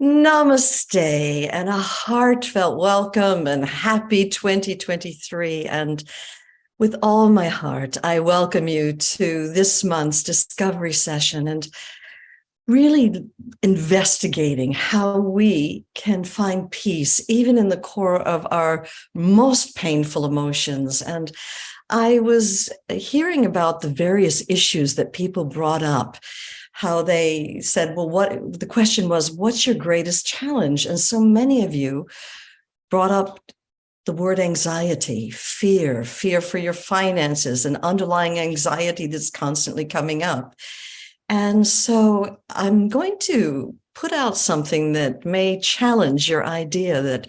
Namaste and a heartfelt welcome and happy 2023. And with all my heart, I welcome you to this month's discovery session and really investigating how we can find peace, even in the core of our most painful emotions. And I was hearing about the various issues that people brought up, how they said, well, the question was, what's your greatest challenge? And so many of you brought up the word anxiety, fear for your finances, and underlying anxiety that's constantly coming up. And so I'm going to put out something that may challenge your idea that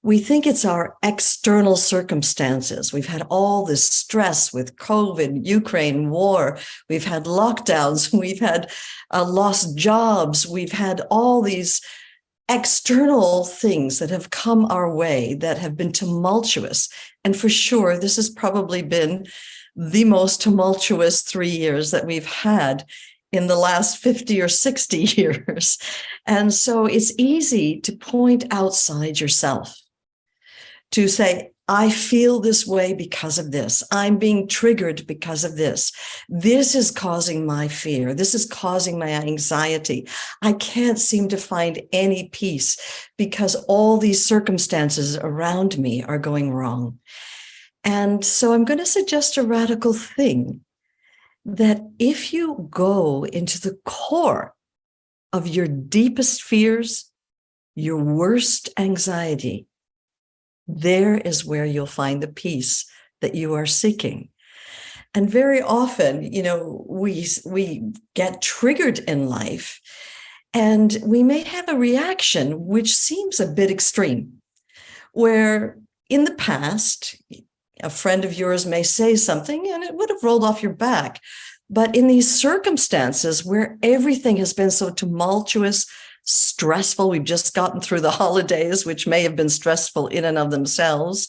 we think it's our external circumstances. We've had all this stress with COVID, Ukraine war. We've had lockdowns. We've had lost jobs. We've had all these external things that have come our way that have been tumultuous. And for sure, this has probably been the most tumultuous 3 years that we've had in the last 50 or 60 years. And so it's easy to point outside yourself, to say, I feel this way because of this. I'm being triggered because of this. This is causing my fear. This is causing my anxiety. I can't seem to find any peace because all these circumstances around me are going wrong. And so I'm going to suggest a radical thing, that if you go into the core of your deepest fears, your worst anxiety, there is where you'll find the peace that you are seeking. And very often, we get triggered in life, and we may have a reaction which seems a bit extreme, where in the past, a friend of yours may say something and it would have rolled off your back. But in these circumstances where everything has been so tumultuous, stressful, we've just gotten through the holidays, which may have been stressful in and of themselves.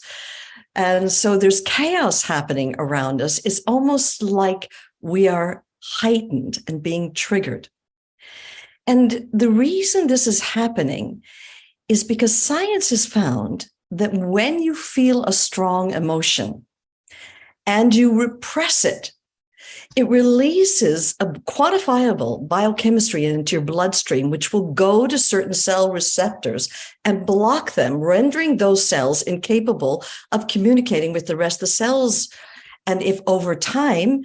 And so there's chaos happening around us. It's almost like we are heightened and being triggered. And the reason this is happening is because science has found that when you feel a strong emotion and you repress it, it releases a quantifiable biochemistry into your bloodstream, which will go to certain cell receptors and block them, rendering those cells incapable of communicating with the rest of the cells. And if over time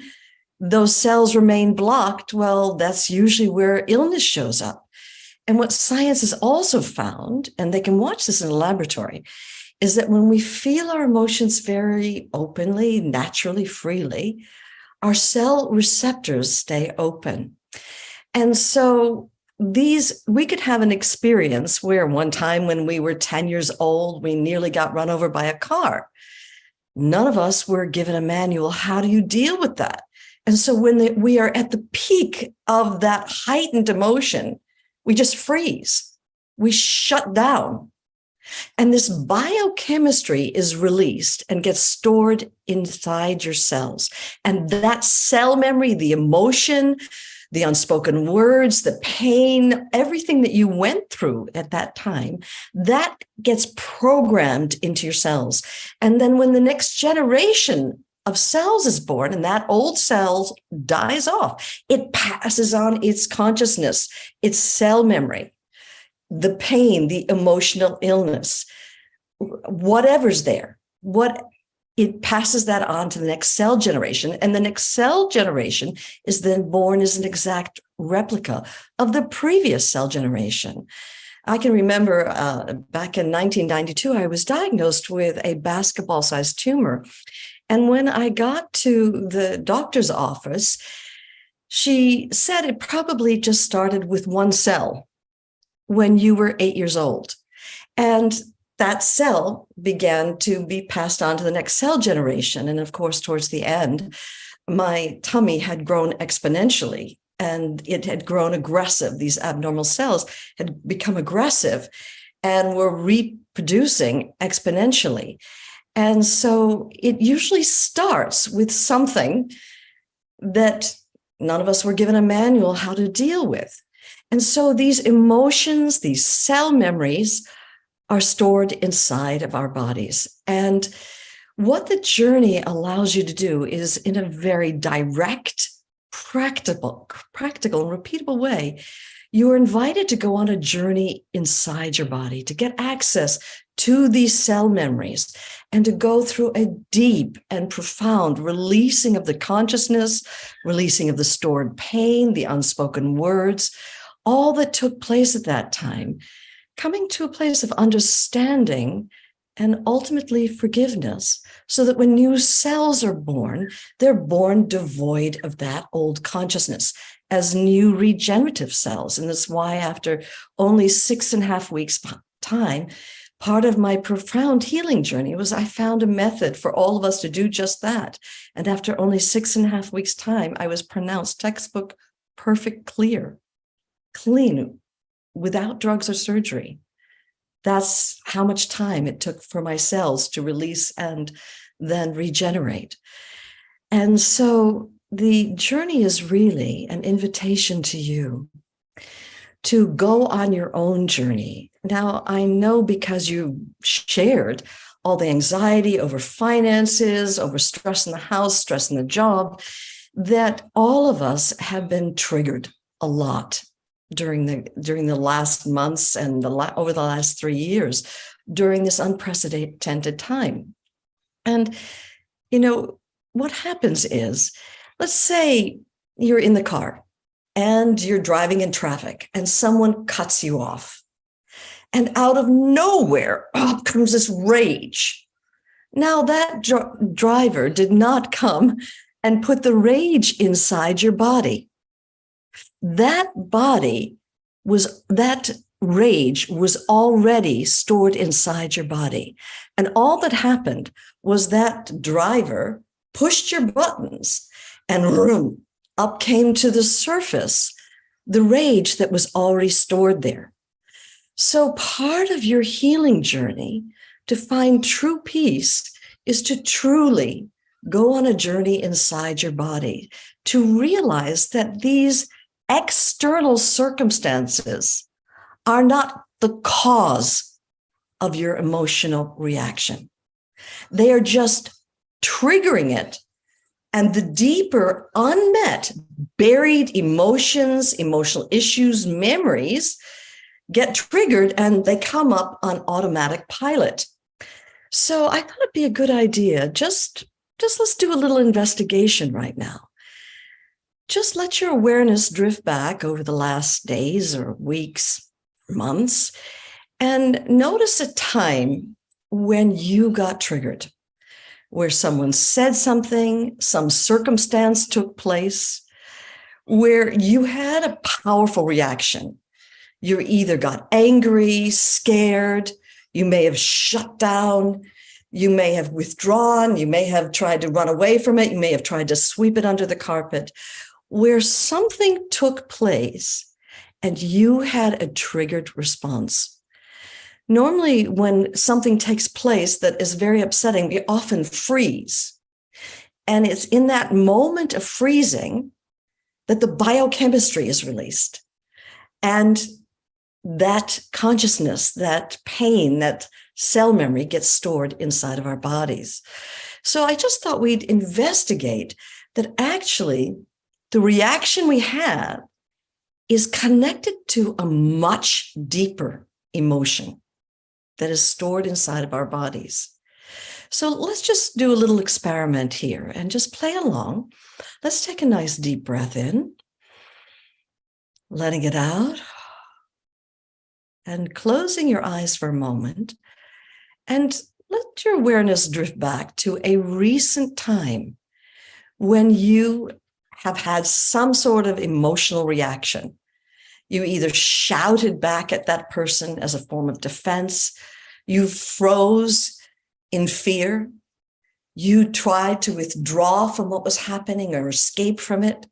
those cells remain blocked, well, that's usually where illness shows up. And what science has also found, and they can watch this in a laboratory, is that when we feel our emotions very openly, naturally, freely, our cell receptors stay open. And so we could have an experience where one time when we were 10 years old, we nearly got run over by a car. None of us were given a manual. How do you deal with that? And so when we are at the peak of that heightened emotion, we just freeze. We shut down. And this biochemistry is released and gets stored inside your cells. And that cell memory, the emotion, the unspoken words, the pain, everything that you went through at that time, that gets programmed into your cells. And then when the next generation of cells is born and that old cell dies off, it passes on its consciousness, its cell memory, the pain, the emotional illness, whatever's there, it passes that on to the next cell generation. And the next cell generation is then born as an exact replica of the previous cell generation. I can remember back in 1992, I was diagnosed with a basketball-sized tumor. And when I got to the doctor's office, she said it probably just started with one cell when you were 8 years old. And that cell began to be passed on to the next cell generation. And of course, towards the end, my tummy had grown exponentially and it had grown aggressive. These abnormal cells had become aggressive and were reproducing exponentially. And so it usually starts with something that none of us were given a manual how to deal with. And so these emotions, these cell memories are stored inside of our bodies. And what the journey allows you to do is, in a very direct, practical, and repeatable way, you're invited to go on a journey inside your body to get access to these cell memories and to go through a deep and profound releasing of the consciousness, releasing of the stored pain, the unspoken words, all that took place at that time, coming to a place of understanding and ultimately forgiveness, so that when new cells are born, they're born devoid of that old consciousness as new regenerative cells. And that's why after only 6.5 weeks time, part of my profound healing journey was I found a method for all of us to do just that. And after only 6.5 weeks time, I was pronounced textbook perfect, clean, without drugs or surgery. That's how much time it took for my cells to release and then regenerate. And so the journey is really an invitation to you to go on your own journey. Now, I know because you shared all the anxiety over finances, over stress in the house, stress in the job, that all of us have been triggered a lot during the last months and over the last 3 years, during this unprecedented time. And, what happens is, let's say you're in the car and you're driving in traffic and someone cuts you off. And out of nowhere, up comes this rage. Now, that driver did not come and put the rage inside your body. That rage was already stored inside your body. And all that happened was that driver pushed your buttons and up came to the surface the rage that was already stored there. So part of your healing journey to find true peace is to truly go on a journey inside your body, to realize that these external circumstances are not the cause of your emotional reaction. They are just triggering it. And the deeper, unmet, buried emotions, emotional issues, memories get triggered and they come up on automatic pilot. So I thought it'd be a good idea. Just let's do a little investigation right now. Just let your awareness drift back over the last days or weeks, months, and notice a time when you got triggered, where someone said something, some circumstance took place, where you had a powerful reaction. You either got angry, scared, you may have shut down, you may have withdrawn, you may have tried to run away from it, you may have tried to sweep it under the carpet, where something took place and you had a triggered response. Normally, when something takes place that is very upsetting, we often freeze. And it's in that moment of freezing that the biochemistry is released. And that consciousness, that pain, that cell memory gets stored inside of our bodies. So I just thought we'd investigate that actually the reaction we had is connected to a much deeper emotion that is stored inside of our bodies. So let's just do a little experiment here and just play along. Let's take a nice deep breath in, letting it out, and closing your eyes for a moment. And let your awareness drift back to a recent time when you have had some sort of emotional reaction. You either shouted back at that person as a form of defense, you froze in fear, you tried to withdraw from what was happening or escape from it,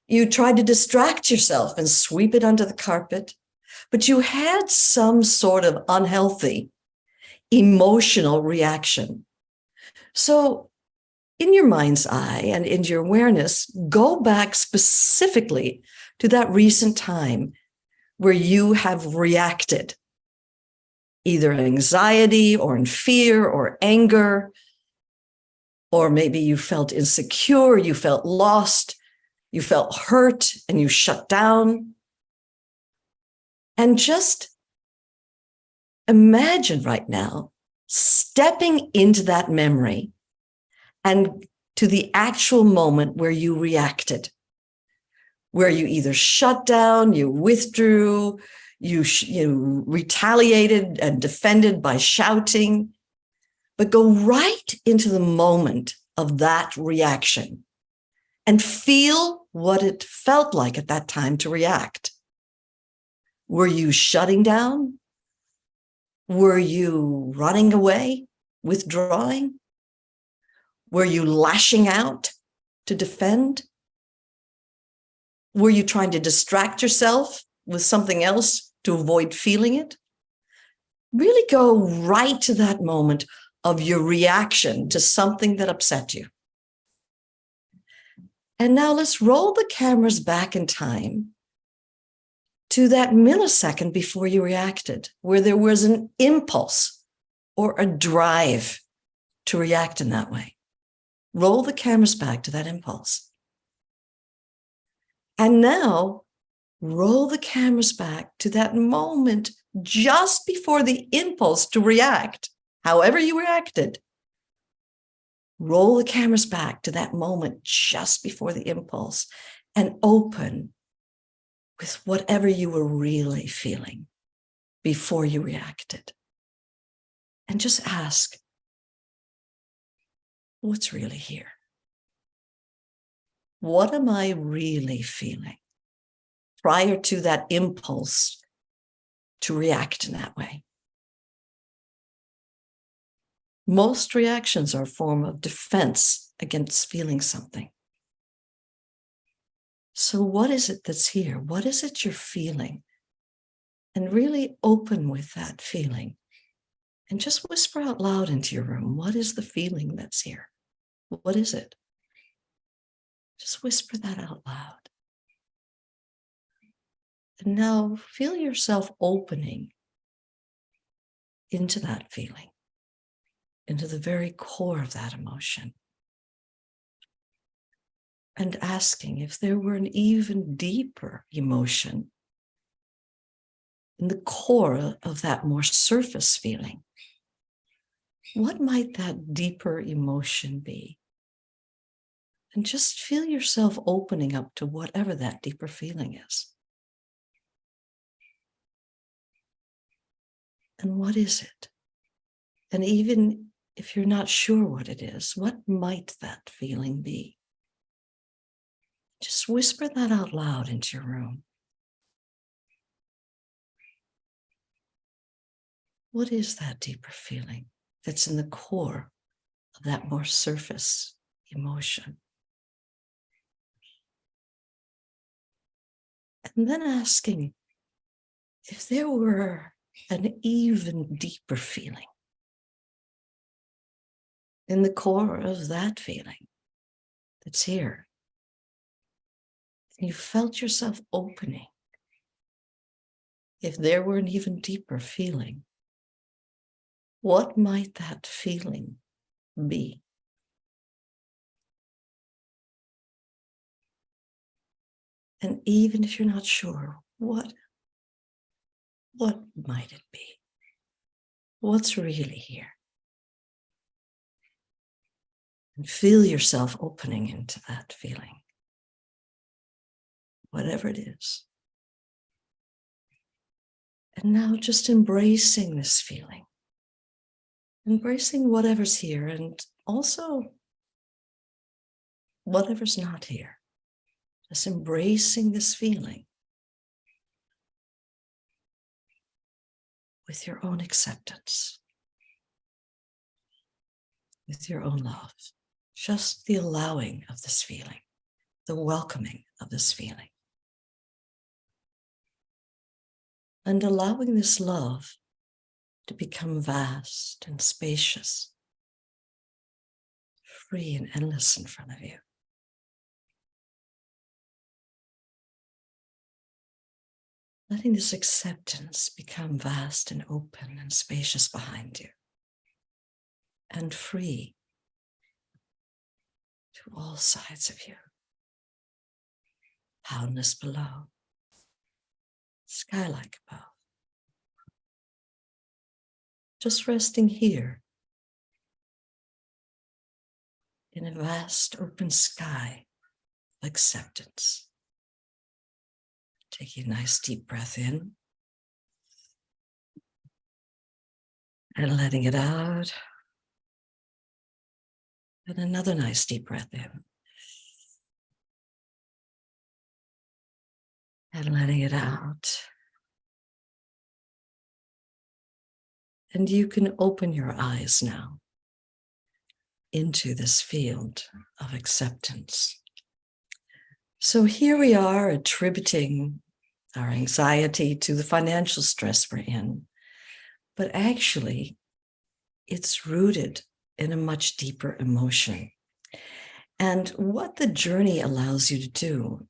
you tried to distract yourself and sweep it under the carpet, but you had some sort of unhealthy emotional reaction. So in your mind's eye and in your awareness, go back specifically to that recent time where you have reacted, either in anxiety or in fear or anger, or maybe you felt insecure, you felt lost, you felt hurt, and you shut down. And just imagine right now stepping into that memory and to the actual moment where you reacted, where you either shut down, you withdrew, you retaliated and defended by shouting, but go right into the moment of that reaction and feel what it felt like at that time to react. Were you shutting down? Were you running away, withdrawing? Were you lashing out to defend? Were you trying to distract yourself with something else to avoid feeling it? Really go right to that moment of your reaction to something that upset you. And now let's roll the cameras back in time to that millisecond before you reacted, where there was an impulse or a drive to react in that way. Roll the cameras back to that impulse. And now roll the cameras back to that moment just before the impulse to react, however you reacted. Roll the cameras back to that moment just before the impulse and open with whatever you were really feeling before you reacted. And just ask, what's really here? What am I really feeling prior to that impulse to react in that way? Most reactions are a form of defense against feeling something. So what is it that's here? What is it you're feeling? And really open with that feeling. And just whisper out loud into your room, what is the feeling that's here? What is it? Just whisper that out loud. And now feel yourself opening into that feeling, into the very core of that emotion. And asking if there were an even deeper emotion in the core of that more surface feeling. What might that deeper emotion be? And just feel yourself opening up to whatever that deeper feeling is. And what is it? And even if you're not sure what it is, what might that feeling be? Just whisper that out loud into your room. What is that deeper feeling that's in the core of that more surface emotion? And then asking if there were an even deeper feeling in the core of that feeling that's here. And you felt yourself opening. If there were an even deeper feeling, what might that feeling be? And even if you're not sure, what might it be? What's really here? And feel yourself opening into that feeling, whatever it is. And now just embracing this feeling, embracing whatever's here and also whatever's not here. Just embracing this feeling with your own acceptance, with your own love. Just the allowing of this feeling, the welcoming of this feeling. And allowing this love to become vast and spacious, free and endless in front of you. letting this acceptance become vast and open and spacious behind you, and free to all sides of you. Boundless below, sky-like above. Just resting here in a vast open sky of acceptance. Taking a nice deep breath in and letting it out. And another nice deep breath in and letting it out. And you can open your eyes now into this field of acceptance. So here we are attributing our anxiety to the financial stress we're in, but actually it's rooted in a much deeper emotion. And what the journey allows you to do,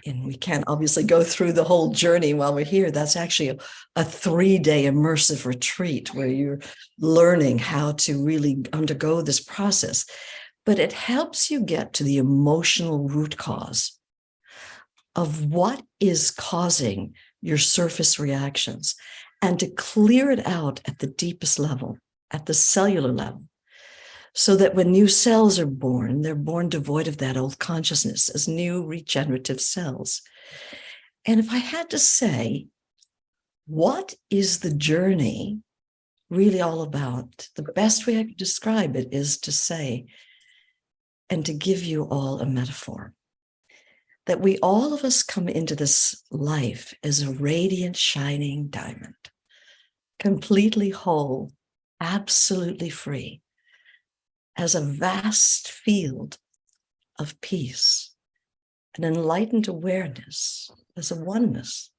and we can't obviously go through the whole journey while we're here, that's actually a 3-day immersive retreat where you're learning how to really undergo this process, but it helps you get to the emotional root cause of what is causing your surface reactions and to clear it out at the deepest level, at the cellular level, so that when new cells are born, they're born devoid of that old consciousness as new regenerative cells. And if I had to say, what is the journey really all about? The best way I could describe it is to say, and to give you all a metaphor, that we, all of us, come into this life as a radiant, shining diamond, completely whole, absolutely free, as a vast field of peace, an enlightened awareness, as a oneness,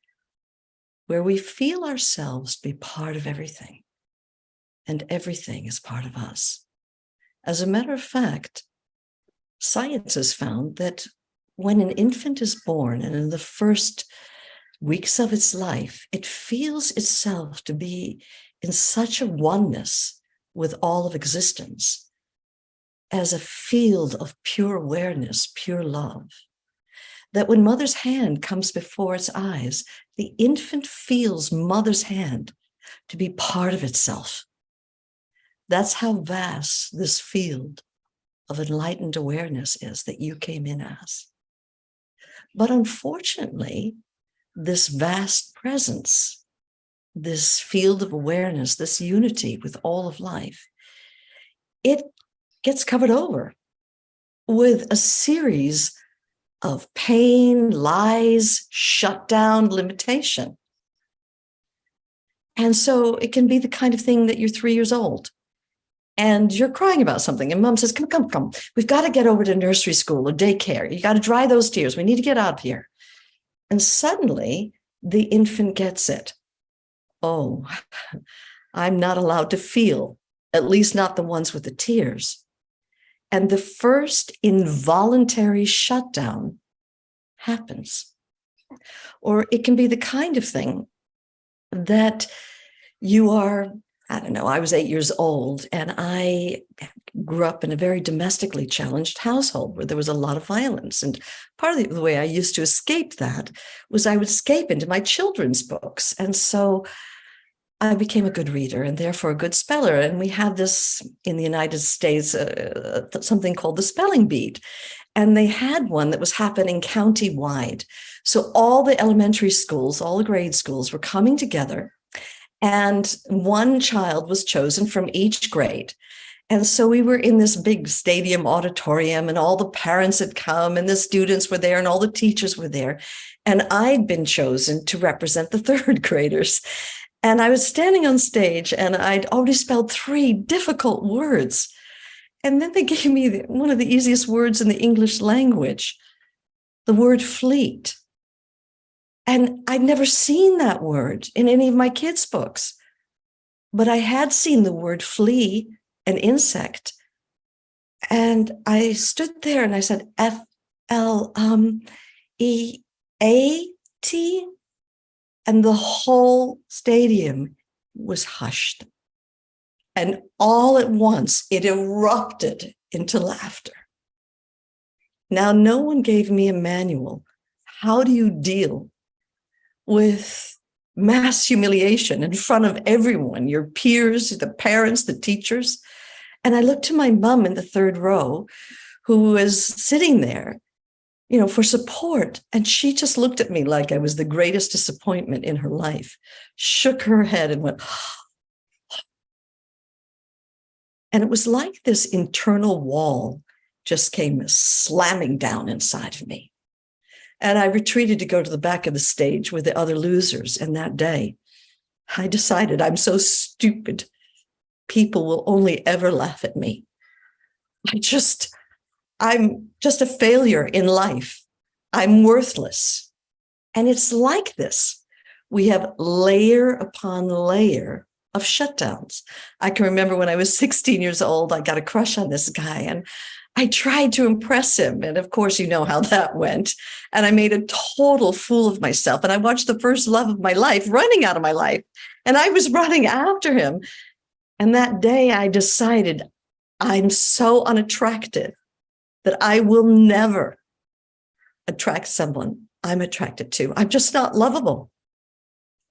where we feel ourselves to be part of everything, and everything is part of us. As a matter of fact, science has found that when an infant is born and in the first weeks of its life, it feels itself to be in such a oneness with all of existence, as a field of pure awareness, pure love, that when mother's hand comes before its eyes, the infant feels mother's hand to be part of itself. That's how vast this field of enlightened awareness is that you came in as. But unfortunately, this vast presence, this field of awareness, this unity with all of life, it gets covered over with a series of pain, lies, shutdown, limitation. And so it can be the kind of thing that you're 3 years old and you're crying about something, and mom says, come, we've got to get over to nursery school or daycare. You got to dry those tears. We need to get out of here. And suddenly the infant gets it. Oh, I'm not allowed to feel, at least not the ones with the tears. And the first involuntary shutdown happens. Or it can be the kind of thing that you are, I don't know, I was 8 years old and I grew up in a very domestically challenged household where there was a lot of violence. And part of the way I used to escape that was I would escape into my children's books. And so I became a good reader and therefore a good speller. And we had this in the United States, something called the spelling beat. And they had one that was happening county-wide. So all the elementary schools, all the grade schools were coming together, and one child was chosen from each grade. And so we were in this big stadium auditorium, and all the parents had come, and the students were there, and all the teachers were there. And I'd been chosen to represent the third graders. And I was standing on stage, and I'd already spelled 3 difficult words. And then they gave me one of the easiest words in the English language, the word fleet. And I'd never seen that word in any of my kids' books, but I had seen the word flea, an insect. And I stood there and I said, F-L-E-A-T? And the whole stadium was hushed. And all at once, it erupted into laughter. Now, no one gave me a manual. How do you deal with mass humiliation in front of everyone, your peers, the parents, the teachers? And I looked to my mom in the third row, who was sitting there, for support. And she just looked at me like I was the greatest disappointment in her life, shook her head and went, and it was like this internal wall just came slamming down inside of me. And I retreated to go to the back of the stage with the other losers. And that day, I decided I'm so stupid. People will only ever laugh at me. I'm just a failure in life. I'm worthless. And it's like this. We have layer upon layer of shutdowns. I can remember when I was 16 years old, I got a crush on this guy and I tried to impress him. And of course, you know how that went. And I made a total fool of myself. And I watched the first love of my life running out of my life. And I was running after him. And that day I decided I'm so unattractive that I will never attract someone I'm attracted to. I'm just not lovable.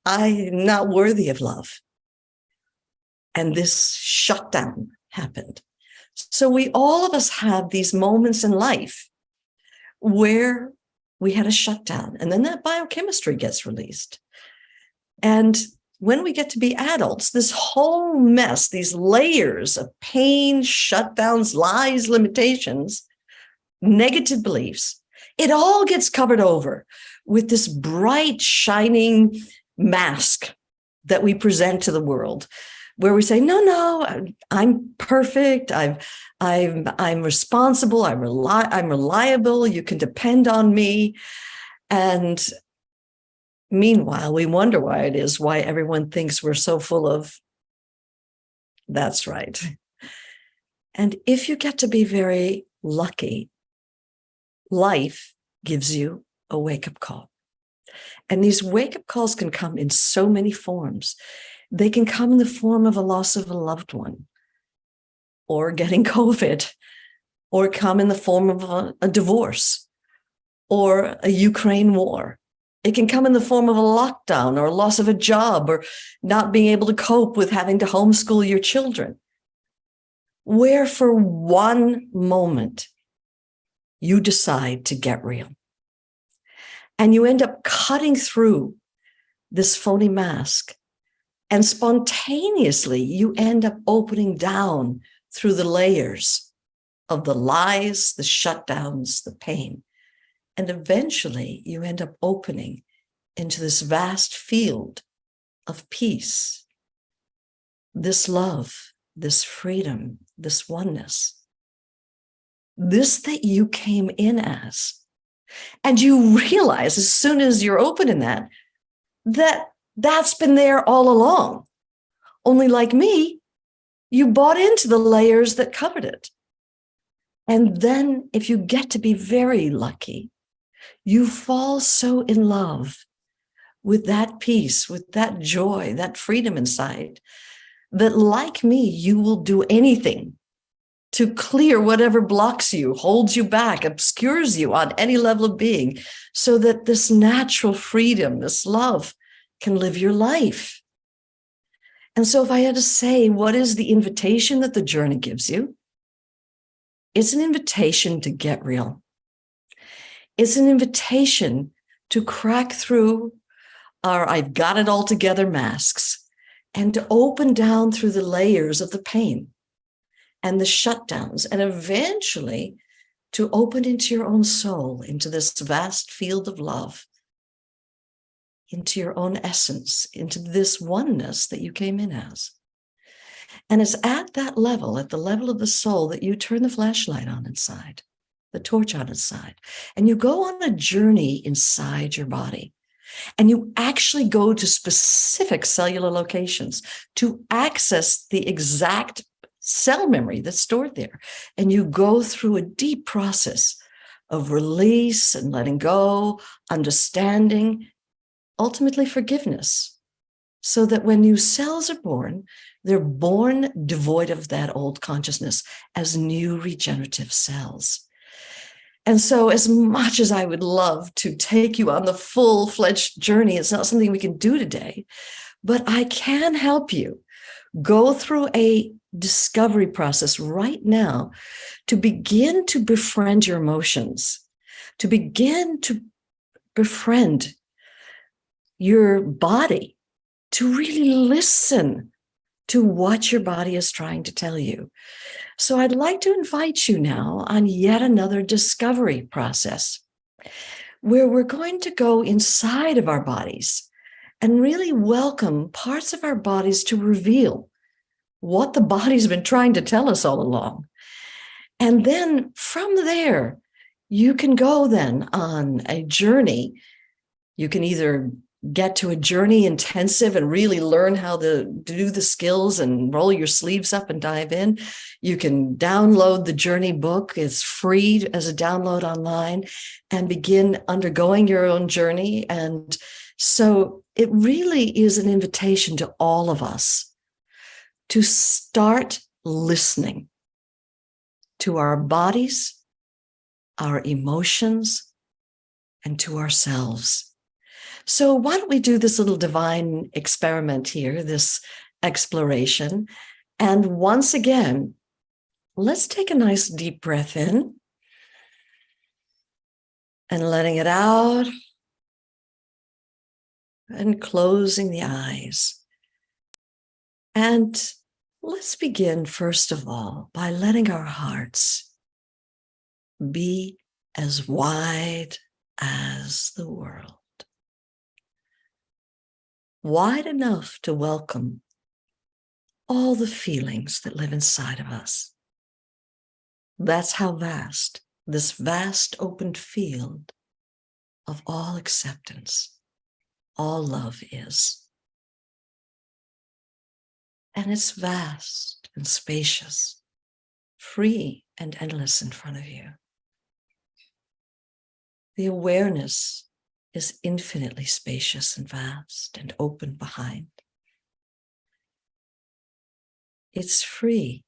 I'm not worthy of love. And this shutdown happened. So all of us have these moments in life where we had a shutdown, and then that biochemistry gets released. And when we get to be adults, this whole mess, these layers of pain, shutdowns, lies, limitations, negative beliefs, it all gets covered over with this bright, shining mask that we present to the world, where we say, no, I'm perfect. I'm responsible. I'm reliable. You can depend on me. And meanwhile, we wonder why everyone thinks we're so full of, that's right. And if you get to be very lucky, life gives you a wake-up call. And these wake-up calls can come in so many forms. They can come in the form of a loss of a loved one, or getting COVID, or come in the form of a divorce, or a Ukraine war. It can come in the form of a lockdown, or a loss of a job, or not being able to cope with having to homeschool your children. Where for one moment, you decide to get real. And you end up cutting through this phony mask. And spontaneously, you end up opening down through the layers of the lies, the shutdowns, the pain. And eventually, you end up opening into this vast field of peace, this love, this freedom, this oneness, this that you came in as. And you realize as soon as you're open in that that's been there all along. Only like me, you bought into the layers that covered it. And then if you get to be very lucky, you fall so in love with that peace, with that joy, that freedom inside, that like me, you will do anything to clear whatever blocks you, holds you back, obscures you on any level of being, so that this natural freedom, this love, can live your life. And so if I had to say, what is the invitation that the journey gives you? It's an invitation to get real. It's an invitation to crack through our I've got it all together masks and to open down through the layers of the pain and the shutdowns, and eventually to open into your own soul, into this vast field of love, into your own essence, into this oneness that you came in as. And it's at that level, at the level of the soul, that you turn the flashlight on inside, the torch on inside, and you go on a journey inside your body. And you actually go to specific cellular locations to access the exact cell memory that's stored there. And you go through a deep process of release and letting go, understanding, ultimately forgiveness, so that when new cells are born, they're born devoid of that old consciousness as new regenerative cells. And so as much as I would love to take you on the full-fledged journey, it's not something we can do today, but I can help you go through a discovery process right now to begin to befriend your emotions, to begin to befriend your body, to really listen to what your body is trying to tell you. So I'd like to invite you now on yet another discovery process where we're going to go inside of our bodies and really welcome parts of our bodies to reveal what the body's been trying to tell us all along. And then from there, you can go then on a journey. You can either get to a journey intensive and really learn how to do the skills and roll your sleeves up and dive in. You can download the journey book. It's free as a download online and begin undergoing your own journey. And so it really is an invitation to all of us to start listening to our bodies, our emotions, and to ourselves. So why don't we do this little divine experiment here, this exploration. And once again, let's take a nice deep breath in and letting it out and closing the eyes. And let's begin, first of all, by letting our hearts be as wide as the world. Wide enough to welcome all the feelings that live inside of us. That's how vast this vast open field of all acceptance, all love is. And it's vast and spacious, free and endless in front of you. The awareness is infinitely spacious and vast and open behind. It's free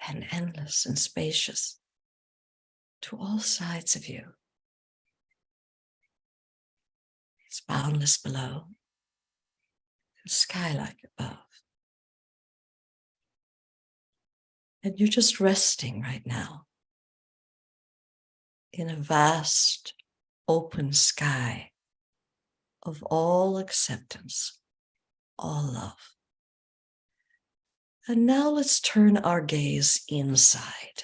and endless and spacious to all sides of you. It's boundless below, and sky-like above. And you're just resting right now in a vast, open sky of all acceptance, all love. And now let's turn our gaze inside.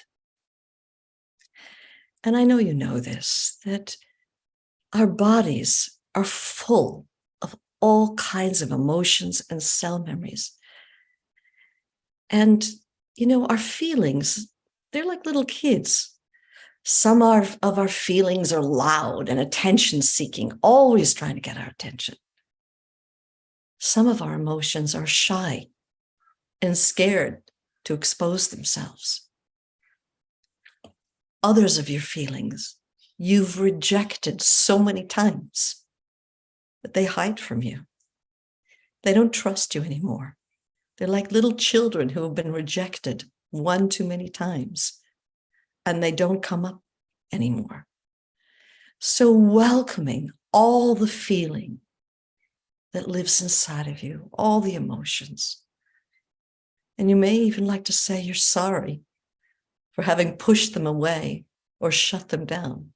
And I know you know this, that our bodies are full of all kinds of emotions and cell memories. And, you know, our feelings, they're like little kids. Some of our feelings are loud and attention-seeking, always trying to get our attention. Some of our emotions are shy and scared to expose themselves. Others of your feelings you've rejected so many times that they hide from you. They don't trust you anymore. They're like little children who have been rejected one too many times, and they don't come up anymore. So welcoming all the feeling that lives inside of you, all the emotions. And you may even like to say you're sorry for having pushed them away or shut them down.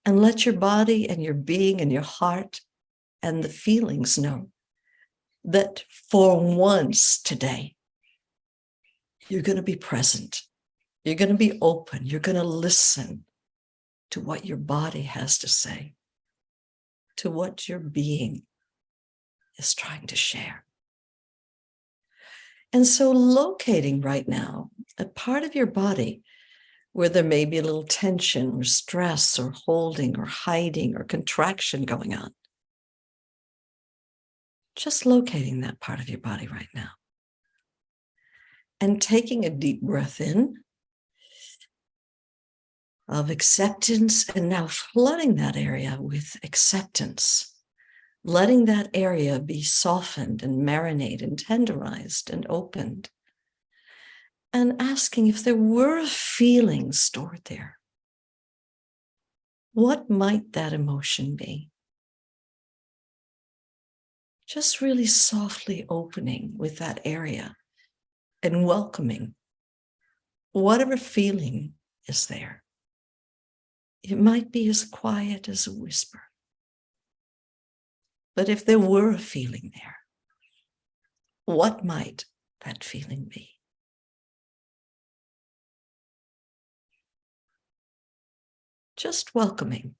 And let your body and your being and your heart and the feelings know that for once today, you're going to be present. You're going to be open. You're going to listen to what your body has to say, to what your being is trying to share. And so locating right now a part of your body where there may be a little tension or stress or holding or hiding or contraction going on. Just locating that part of your body right now. And taking a deep breath in of acceptance, and now flooding that area with acceptance letting that area be softened and marinated and tenderized and opened, and asking if there were a feeling stored there, what might that emotion be? Just really softly opening with that area and welcoming whatever feeling is there. It might be as quiet as a whisper. But if there were a feeling there, what might that feeling be? Just welcoming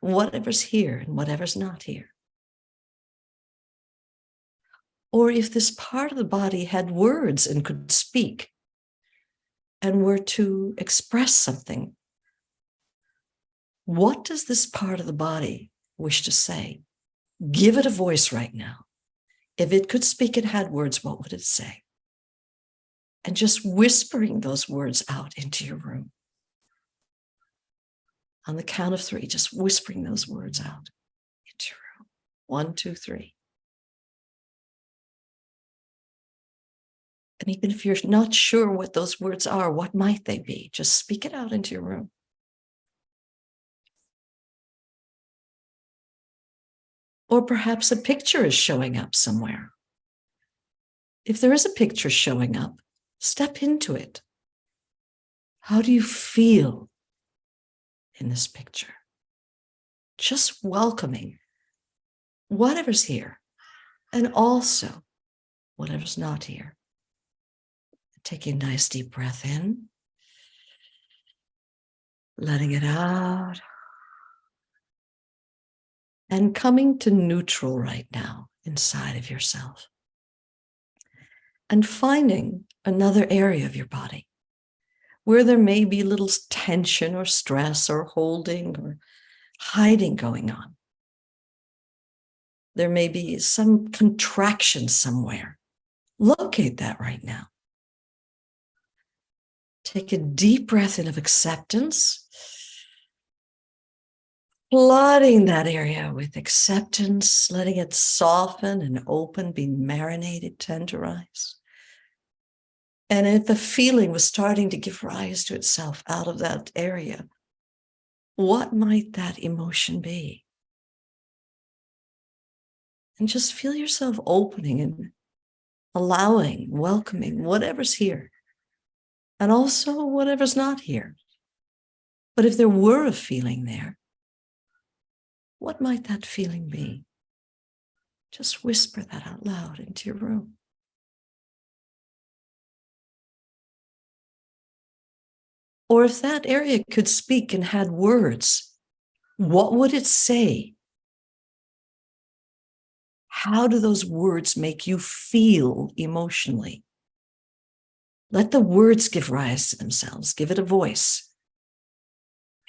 whatever's here and whatever's not here. Or if this part of the body had words and could speak and were to express something, what does this part of the body wish to say? Give it a voice right now. If it could speak and had words, what would it say? And just whispering those words out into your room. On the count of 3, just whispering those words out into your room. 1, 2, 3. And even if you're not sure what those words are, what might they be? Just speak it out into your room. Or perhaps a picture is showing up somewhere. If there is a picture showing up, step into it. How do you feel in this picture? Just welcoming whatever's here and also whatever's not here. Taking a nice deep breath in, letting it out, and coming to neutral right now inside of yourself. And finding another area of your body where there may be little tension or stress or holding or hiding going on. There may be some contraction somewhere. Locate that right now. Take a deep breath in of acceptance, flooding that area with acceptance, letting it soften and open, be marinated, tenderized. And if the feeling was starting to give rise to itself out of that area, what might that emotion be? And just feel yourself opening and allowing, welcoming whatever's here, and also whatever's not here. But if there were a feeling there, what might that feeling be? Just whisper that out loud into your room. Or if that area could speak and had words, what would it say? How do those words make you feel emotionally? Let the words give rise to themselves. Give it a voice.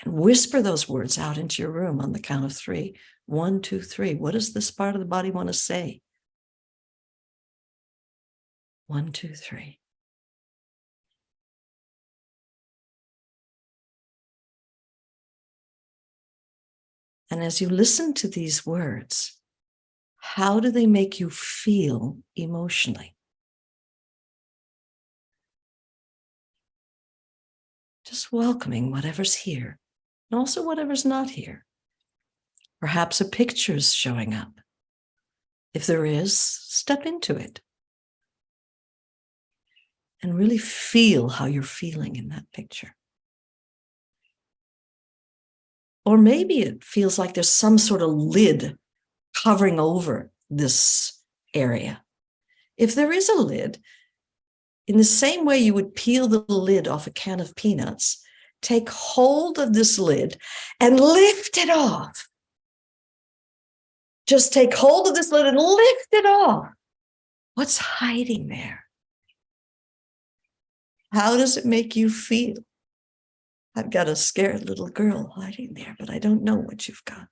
And whisper those words out into your room on the count of 3. 1, 2, 3. What does this part of the body want to say? 1, 2, 3. And as you listen to these words, how do they make you feel emotionally? Just welcoming whatever's here and also whatever's not here. Perhaps a picture's showing up. If there is, step into it and really feel how you're feeling in that picture. Or maybe it feels like there's some sort of lid covering over this area. If there is a lid, in the same way you would peel the lid off a can of peanuts, take hold of this lid and lift it off. Just take hold of this lid and lift it off. What's hiding there? How does it make you feel? I've got a scared little girl hiding there, but I don't know what you've got.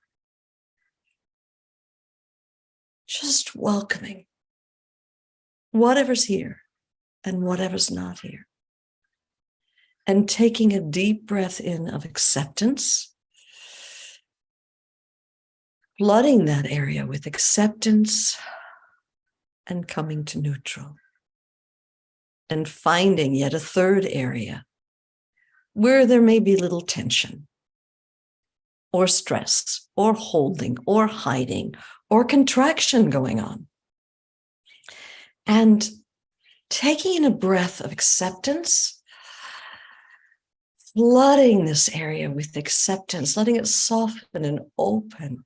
Just welcoming whatever's here and whatever's not here. And taking a deep breath in of acceptance. flooding that area with acceptance and coming to neutral. And finding yet a third area where there may be little tension or stress or holding or hiding or contraction going on. And taking in a breath of acceptance, flooding this area with acceptance, letting it soften and open,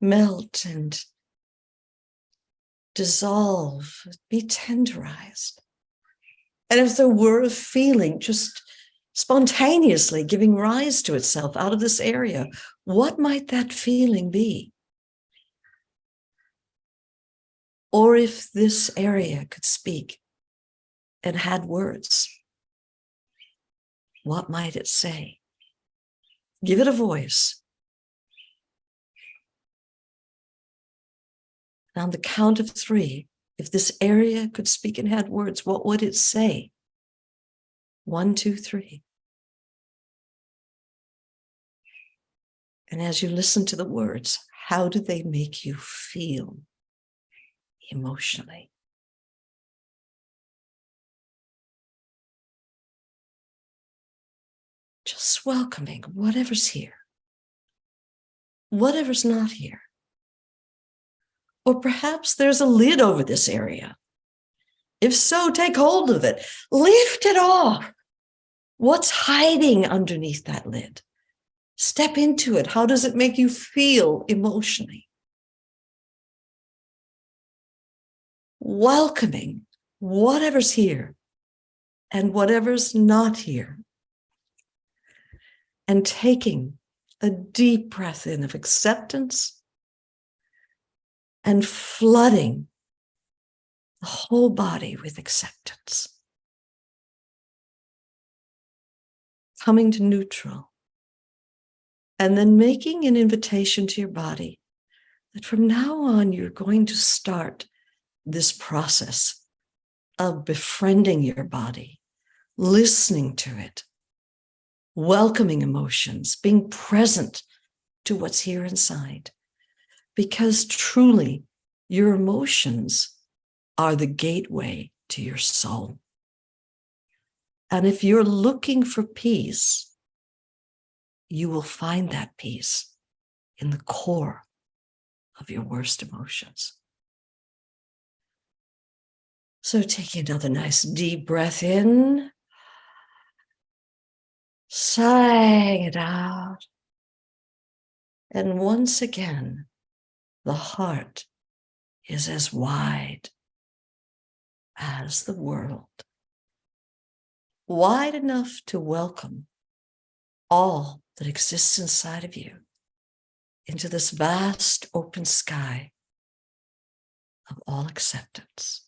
melt and dissolve, be tenderized. And if there were a feeling just spontaneously giving rise to itself out of this area, what might that feeling be? Or if this area could speak and had words, what might it say? Give it a voice. And on the count of 3, if this area could speak and had words, what would it say? 1, 2, 3. And as you listen to the words, how do they make you feel emotionally? Just welcoming whatever's here, whatever's not here. Or perhaps there's a lid over this area. If so, take hold of it. Lift it off. What's hiding underneath that lid? Step into it. How does it make you feel emotionally? Welcoming whatever's here and whatever's not here. And taking a deep breath in of acceptance and flooding the whole body with acceptance. Coming to neutral. And then making an invitation to your body that from now on, you're going to start this process of befriending your body, listening to it, welcoming emotions, being present to what's here inside. Because truly, your emotions are the gateway to your soul. And if you're looking for peace, you will find that peace in the core of your worst emotions. So taking another nice deep breath in, sighing it out. And once again, the heart is as wide as the world. Wide enough to welcome all that exists inside of you into this vast open sky of all acceptance.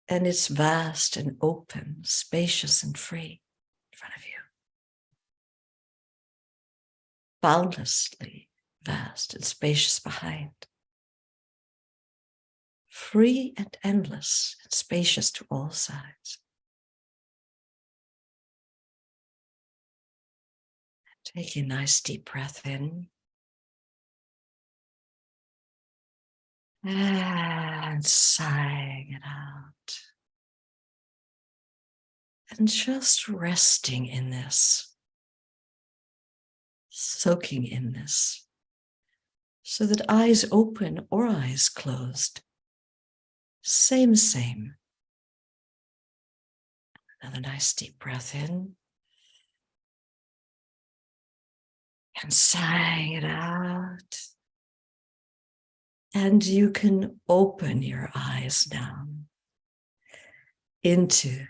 And it's vast and open, spacious and free in front of you. Boundlessly vast and spacious behind. Free and endless and spacious to all sides. Take a nice deep breath in. And sighing it out. And just resting in this. Soaking in this. So that eyes open or eyes closed. Same. Another nice deep breath in. And sighing it out. And you can open your eyes now into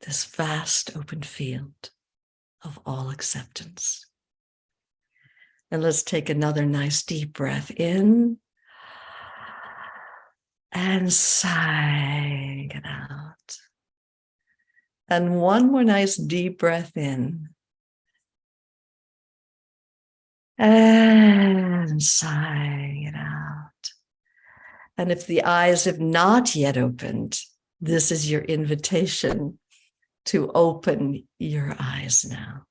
this vast open field of all acceptance. And let's take another nice deep breath in and sighing it out. And one more nice deep breath in. And sighing it out. And if the eyes have not yet opened, this is your invitation to open your eyes now.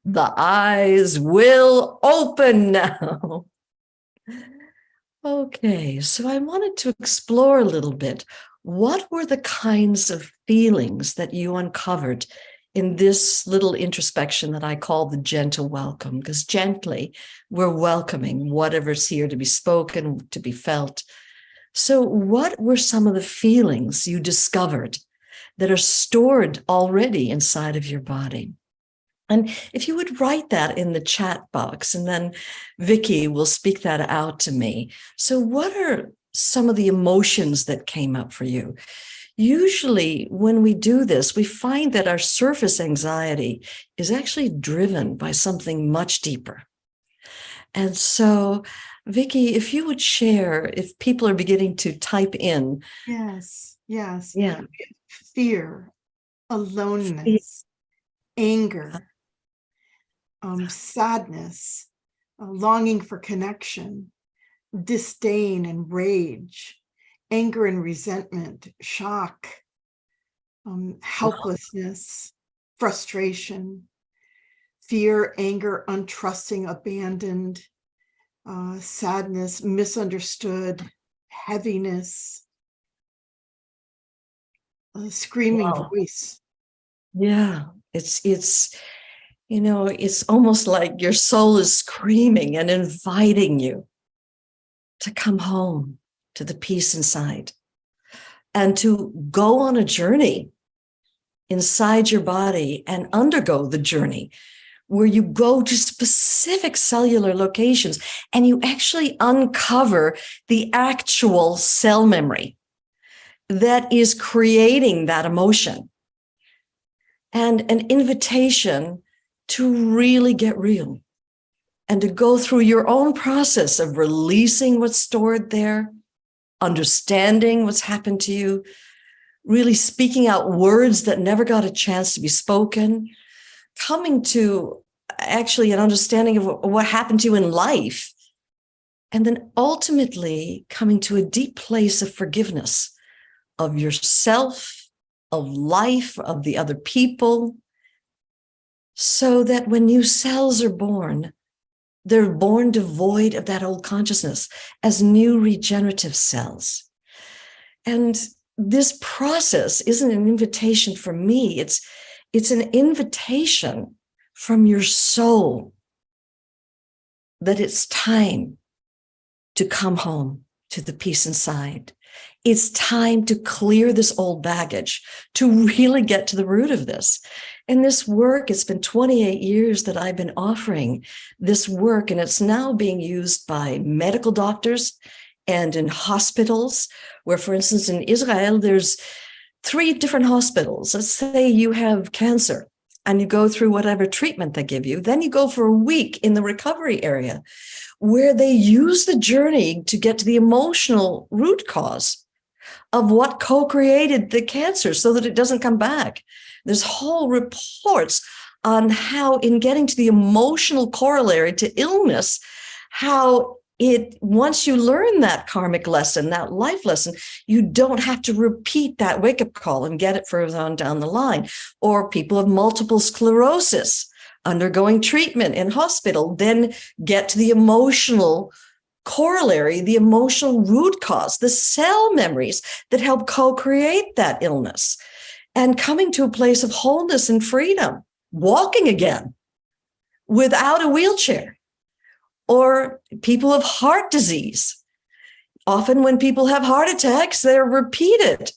The eyes will open now. Okay, so I wanted to explore a little bit. What were the kinds of feelings that you uncovered in this little introspection that I call the gentle welcome? Because gently, we're welcoming whatever's here to be spoken, to be felt. So what were some of the feelings you discovered that are stored already inside of your body? And if you would write that in the chat box, and then Vicky will speak that out to me. So what are some of the emotions that came up for you? Usually when we do this, we find that our surface anxiety is actually driven by something much deeper. And so, Vicky, if you would share, if people are beginning to type in. Yes. Yeah. Fear, aloneness, anger, sadness, longing for connection, disdain and rage, anger and resentment, shock, helplessness, frustration, fear, anger, untrusting, abandoned, sadness, misunderstood, heaviness, a screaming voice. Yeah, it's it's almost like your soul is screaming and inviting you to come home to the peace inside and to go on a journey inside your body and undergo the journey where you go to specific cellular locations and you actually uncover the actual cell memory that is creating that emotion, and an invitation to really get real and to go through your own process of releasing what's stored there, understanding what's happened to you, really speaking out words that never got a chance to be spoken, coming to actually an understanding of what happened to you in life, and then ultimately coming to a deep place of forgiveness of yourself, of life, of the other people, so that when new cells are born, they're born devoid of that old consciousness as new regenerative cells. And this process isn't an invitation from me. It's an invitation from your soul that it's time to come home to the peace inside. It's time to clear this old baggage, to really get to the root of this. And this work, it's been 28 years that I've been offering this work, and it's now being used by medical doctors and in hospitals, where, for instance, in Israel, there's 3 different hospitals. Let's say you have cancer and you go through whatever treatment they give you. Then you go for a week in the recovery area where they use the journey to get to the emotional root cause of what co-created the cancer so that it doesn't come back. There's whole reports on how, in getting to the emotional corollary to illness, how once you learn that karmic lesson, that life lesson, you don't have to repeat that wake-up call and get it further on down the line. Or people of multiple sclerosis undergoing treatment in hospital, then get to the emotional corollary, the emotional root cause, the cell memories that help co-create that illness, and coming to a place of wholeness and freedom, walking again without a wheelchair. Or people of heart disease. Often when people have heart attacks, they're repeated.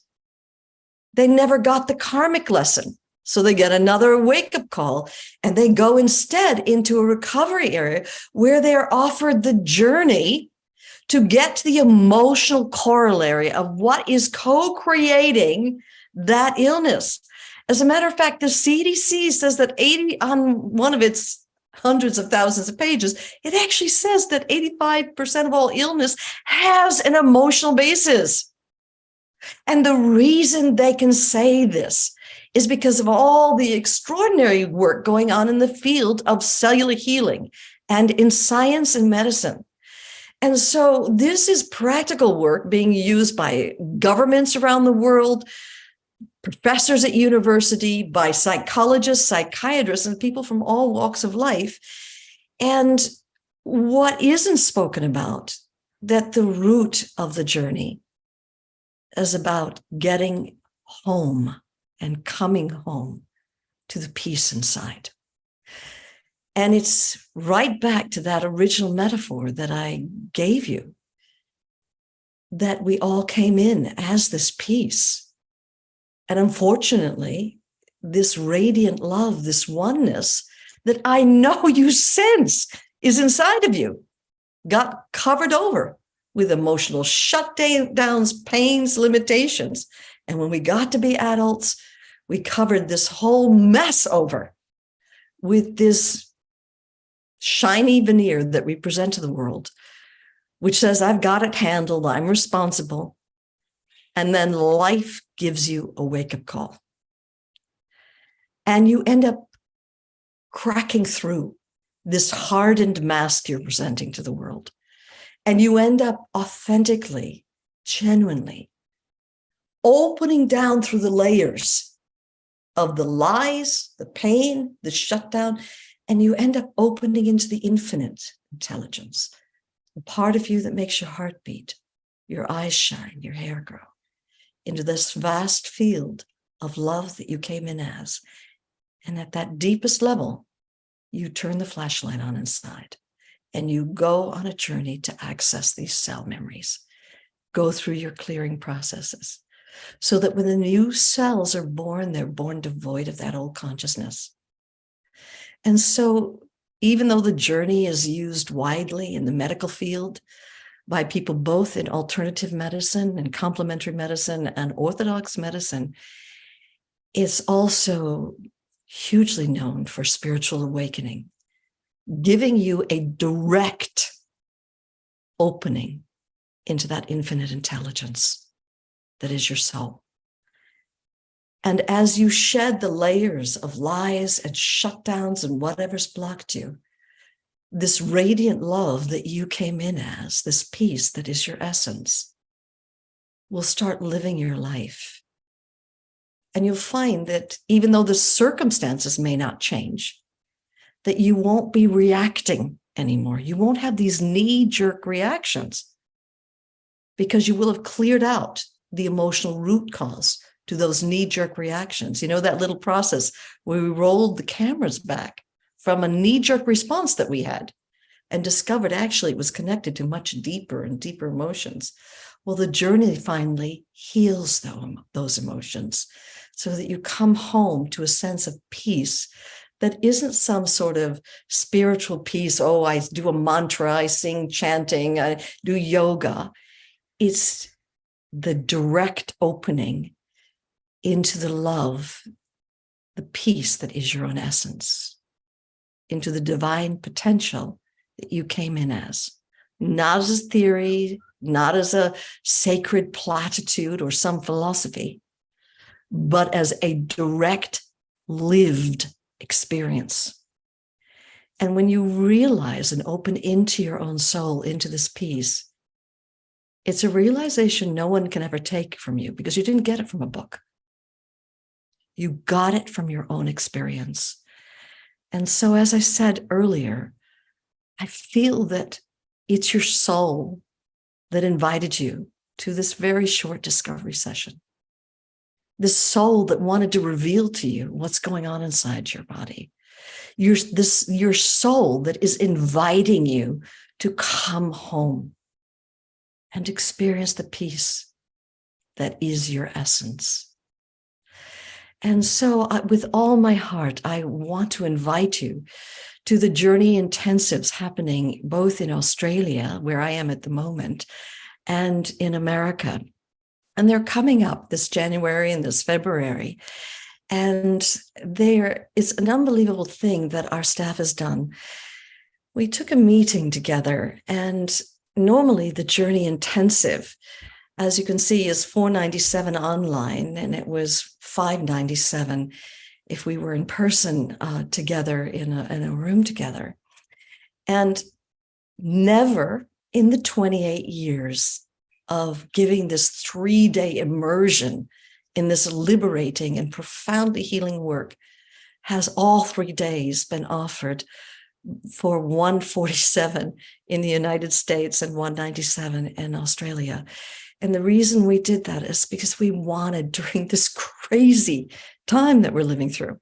They never got the karmic lesson. So they get another wake-up call and they go instead into a recovery area where they're offered the journey to get to the emotional corollary of what is co-creating that illness. As a matter of fact, the CDC says that on one of its hundreds of thousands of pages, it actually says that 85% of all illness has an emotional basis. And the reason they can say this is because of all the extraordinary work going on in the field of cellular healing and in science and medicine. And so this is practical work being used by governments around the world, professors at university, by psychologists, psychiatrists, and people from all walks of life. And what isn't spoken about, that the root of the journey is about getting home and coming home to the peace inside. And it's right back to that original metaphor that I gave you, that we all came in as this peace. And unfortunately, this radiant love, this oneness that I know you sense is inside of you, got covered over with emotional shutdowns, pains, limitations. And when we got to be adults, we covered this whole mess over with this shiny veneer that we present to the world, which says, I've got it handled, I'm responsible. And then life gives you a wake-up call. And you end up cracking through this hardened mask you're presenting to the world. And you end up authentically, genuinely opening down through the layers of the lies, the pain, the shutdown, and you end up opening into the infinite intelligence, the part of you that makes your heart beat, your eyes shine, your hair grow, into this vast field of love that you came in as. And at that deepest level, you turn the flashlight on inside and you go on a journey to access these cell memories, go through your clearing processes, so that when the new cells are born, they're born devoid of that old consciousness. And so even though the journey is used widely in the medical field by people both in alternative medicine and complementary medicine and orthodox medicine, it's also hugely known for spiritual awakening, giving you a direct opening into that infinite intelligence that is your soul. And as you shed the layers of lies and shutdowns and whatever's blocked you, this radiant love that you came in as, this peace that is your essence, will start living your life. And you'll find that even though the circumstances may not change, that you won't be reacting anymore. You won't have these knee-jerk reactions because you will have cleared out the emotional root cause to those knee-jerk reactions. You know, that little process where we rolled the cameras back from a knee-jerk response that we had and discovered actually it was connected to much deeper and deeper emotions. Well, the journey finally heals those emotions so that you come home to a sense of peace that isn't some sort of spiritual peace. Oh, I do a mantra, I sing chanting, I do yoga. It's the direct opening into the love, the peace that is your own essence, into the divine potential that you came in as, not as a theory, not as a sacred platitude or some philosophy, but as a direct lived experience. And when you realize and open into your own soul, into this peace, it's a realization no one can ever take from you because you didn't get it from a book. You got it from your own experience. And so, as I said earlier, I feel that it's your soul that invited you to this very short discovery session. This soul that wanted to reveal to you what's going on inside your body. Your soul that is inviting you to come home and experience the peace that is your essence. And so with all my heart, I want to invite you to the Journey Intensives happening both in Australia, where I am at the moment, and in America. And they're coming up this January and this February. And it's an unbelievable thing that our staff has done. We took a meeting together, and normally the Journey Intensive, as you can see, is $497 online, and it was $597 if we were in person together in a room together. And never in the 28 years of giving this 3-day immersion in this liberating and profoundly healing work has all 3 days been offered for $147 in the United States and $197 in Australia. And the reason we did that is because we wanted, during this crazy time that we're living through,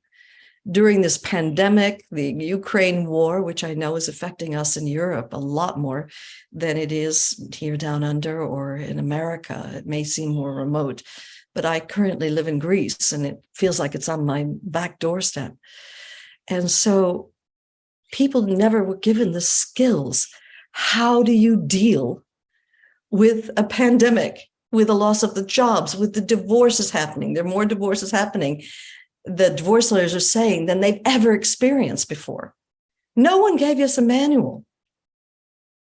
during this pandemic, the Ukraine war, which I know is affecting us in Europe a lot more than it is here down under or in America. It may seem more remote, but I currently live in Greece and it feels like it's on my back doorstep. And so people never were given the skills. How do you deal with a pandemic, with the loss of the jobs, with the divorces happening? There are more divorces happening, the divorce lawyers are saying, than they've ever experienced before. No one gave us a manual.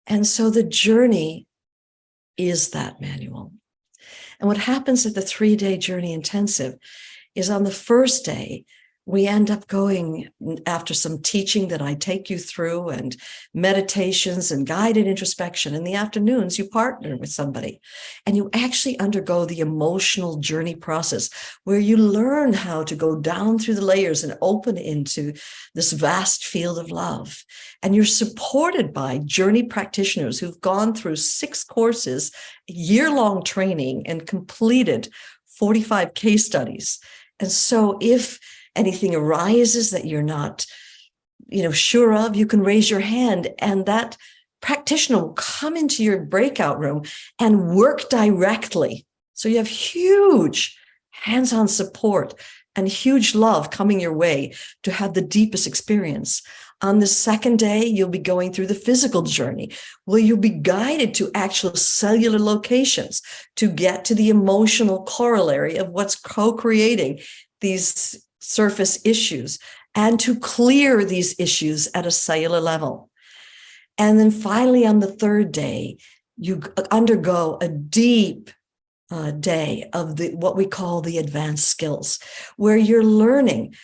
And so the journey is that manual. And what happens at the 3-day journey intensive is on the first day, we end up going, after some teaching that I take you through and meditations and guided introspection. In the afternoons, you partner with somebody and you actually undergo the emotional journey process where you learn how to go down through the layers and open into this vast field of love. And you're supported by journey practitioners who've gone through 6 courses, year-long training, and completed 45 case studies. And so if anything arises that you're not, sure of, you can raise your hand and that practitioner will come into your breakout room and work directly. So you have huge hands-on support and huge love coming your way to have the deepest experience. On the second day, you'll be going through the physical journey where you'll be guided to actual cellular locations to get to the emotional corollary of what's co-creating these surface issues and to clear these issues at a cellular level. And then finally, on the 3rd day, you undergo a deep day of what we call the advanced skills, where you're learning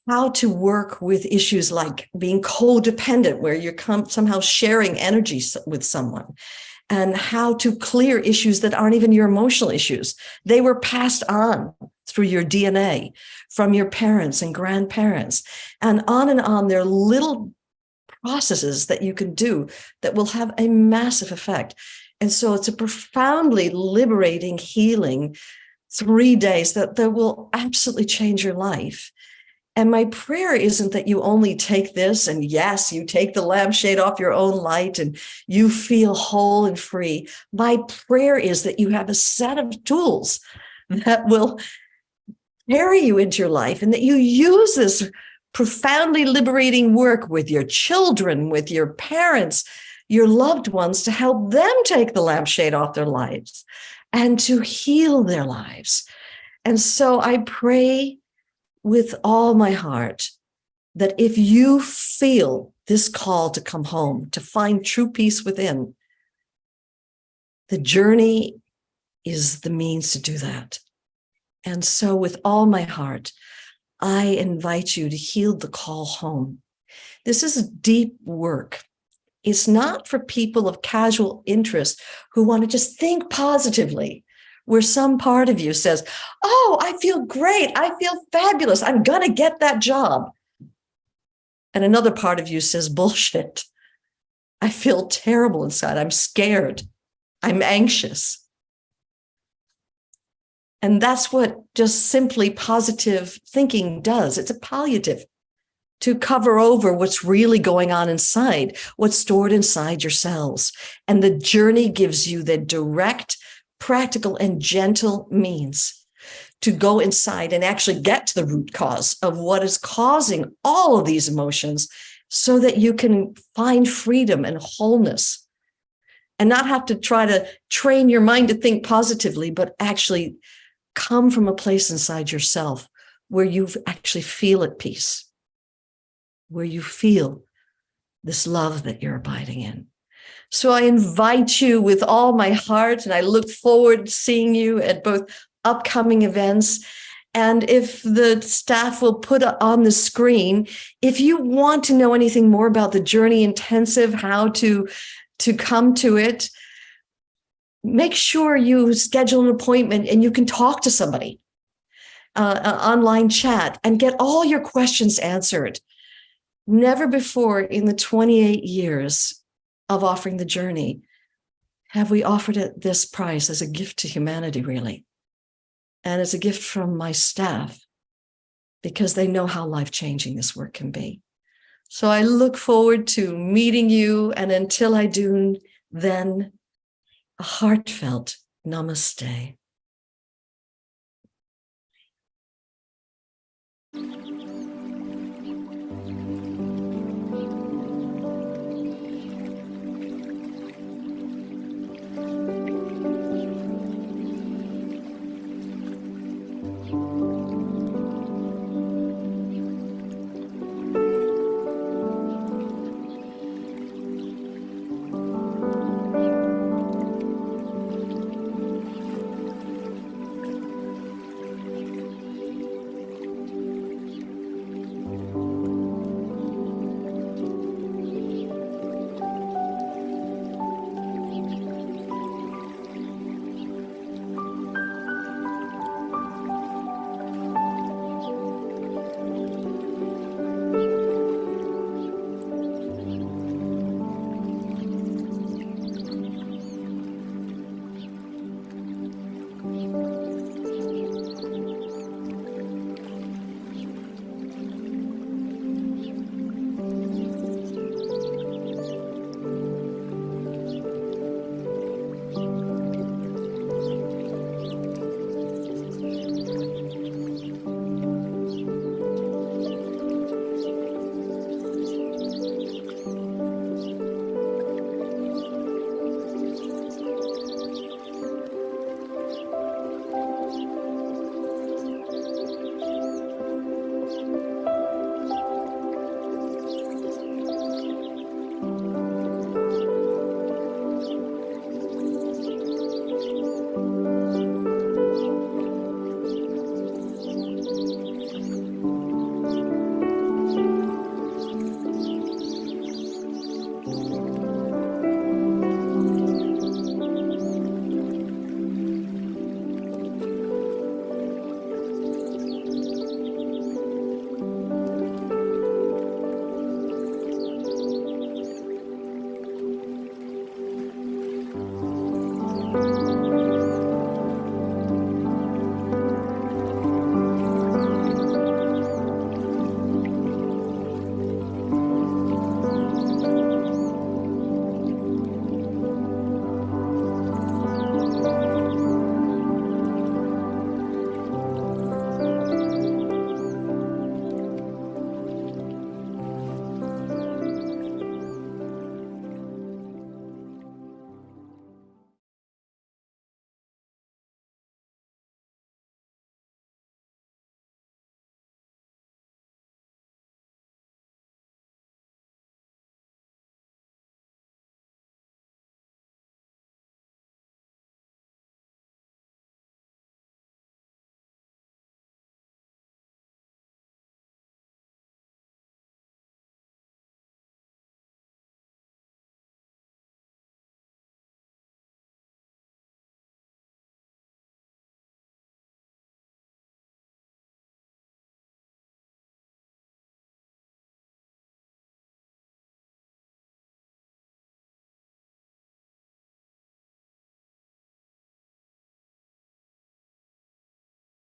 how to work with issues like being codependent, where you're somehow sharing energy with someone, and how to clear issues that aren't even your emotional issues. They were passed on through your DNA from your parents and grandparents, and on and on. There are little processes that you can do that will have a massive effect. And so it's a profoundly liberating, healing 3 days that will absolutely change your life. And my prayer isn't that you only take this and yes, you take the lampshade off your own light and you feel whole and free. My prayer is that you have a set of tools that will carry you into your life and that you use this profoundly liberating work with your children, with your parents, your loved ones, to help them take the lampshade off their lives and to heal their lives. And so I pray with all my heart that if you feel this call to come home, to find true peace within, the journey is the means to do that. And so with all my heart, I invite you to heed the call home. This is deep work. It's not for people of casual interest who want to just think positively, where some part of you says, oh, I feel great. I feel fabulous. I'm going to get that job. And another part of you says, bullshit. I feel terrible inside. I'm scared. I'm anxious. And that's what just simply positive thinking does. It's a palliative to cover over what's really going on inside, what's stored inside your cells. And the journey gives you the direct, practical, and gentle means to go inside and actually get to the root cause of what is causing all of these emotions so that you can find freedom and wholeness and not have to try to train your mind to think positively, but actually come from a place inside yourself where you actually feel at peace, where you feel this love that you're abiding in. So I invite you with all my heart, and I look forward to seeing you at both upcoming events. And if the staff will put on the screen, if you want to know anything more about the Journey Intensive, how to come to it, make sure you schedule an appointment and you can talk to somebody, online chat, and get all your questions answered. Never before in the 28 years of offering the journey have we offered it this price as a gift to humanity, really. And as a gift from my staff, because they know how life-changing this work can be. So I look forward to meeting you. And until I do, then a heartfelt namaste.